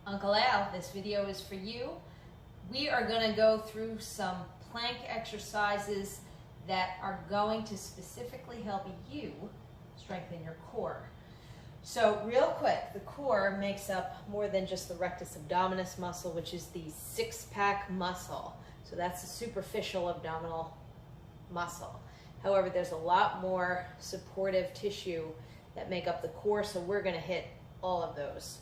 Uncle Al, this video is for you. We are going to go through some plank exercises that are going to specifically help you strengthen your core. So real quick, the core makes up more than just the rectus abdominis muscle, which is the six-pack muscle. So that's the superficial abdominal muscle. However, there's a lot more supportive tissue that make up the core, so we're going to hit all of those.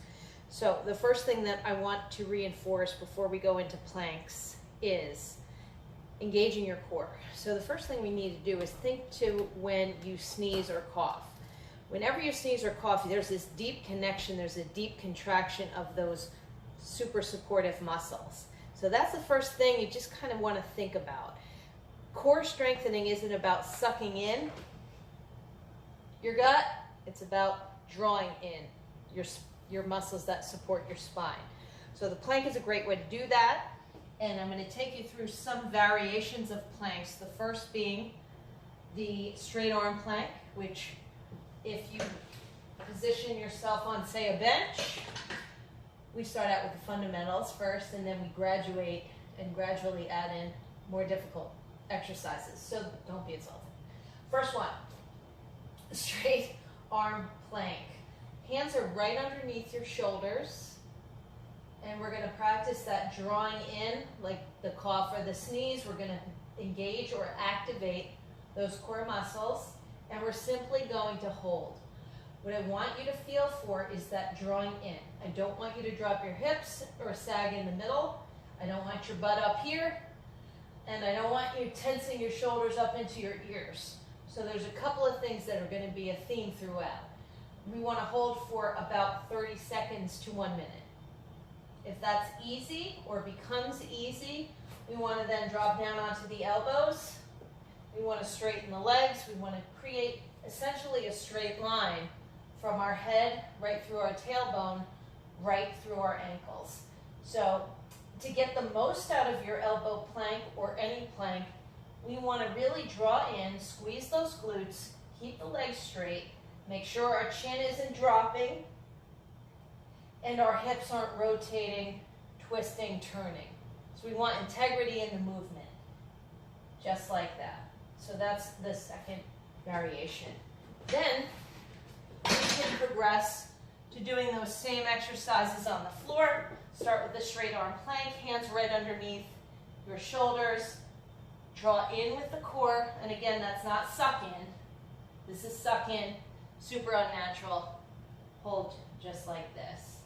So the first thing that I want to reinforce before we go into planks is engaging your core. So the first thing we need to do is think to when you sneeze or cough. Whenever you sneeze or cough, there's this deep connection, there's a deep contraction of those super supportive muscles. So that's the first thing you just kind of want to think about. Core strengthening isn't about sucking in your gut, it's about drawing in your muscles that support your spine. So the plank is a great way to do that, and I'm going to take you through some variations of planks. The first being the straight arm plank, which if you position yourself on, say, a bench, we start out with the fundamentals first, and then we graduate and gradually add in more difficult exercises. So don't be insulted. First one, straight arm plank. Hands are right underneath your shoulders, and we're going to practice that drawing in, like the cough or the sneeze. We're going to engage or activate those core muscles, and we're simply going to hold. What I want you to feel for is that drawing in. I don't want you to drop your hips or sag in the middle. I don't want your butt up here, and I don't want you tensing your shoulders up into your ears. So there's a couple of things that are going to be a theme throughout. We want to hold for about 30 seconds to 1 minute. If that's easy or becomes easy, we want to then drop down onto the elbows. We want to straighten the legs. We want to create essentially a straight line from our head right through our tailbone, right through our ankles. So to get the most out of your elbow plank or any plank, we want to really draw in, squeeze those glutes, keep the legs straight, make sure our chin isn't dropping, and our hips aren't rotating, twisting, turning. So we want integrity in the movement, just like that. So that's the second variation. Then we can progress to doing those same exercises on the floor. Start with the straight arm plank, hands right underneath your shoulders. Draw in with the core, and again, that's not suck in. This is suck in, super unnatural. Hold just like this.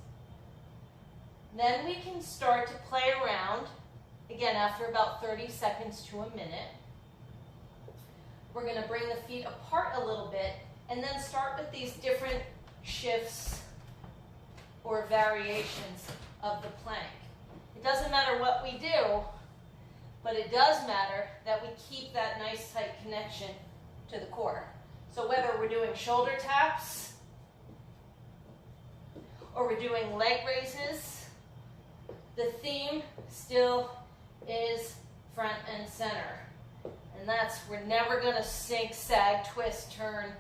Then we can start to play around, again, after about 30 seconds to a minute. We're going to bring the feet apart a little bit, and then start with these different shifts or variations of the plank. It doesn't matter what we do, but it does matter that we keep that nice tight connection to the core. So whether we're doing shoulder taps or we're doing leg raises, the theme still is front and center. And that's, we're never going to sink, sag, twist, turn,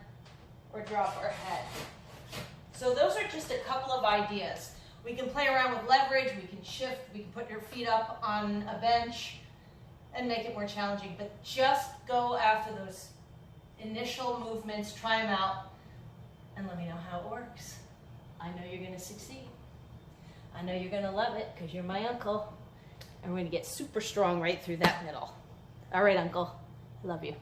or drop our head. So those are just a couple of ideas. We can play around with leverage, we can shift, we can put your feet up on a bench and make it more challenging. But just go after those initial movements, try them out, and let me know how it works. I know you're going to succeed. I know you're going to love it because you're my uncle. And we're going to get super strong right through that middle. All right, Uncle. Love you.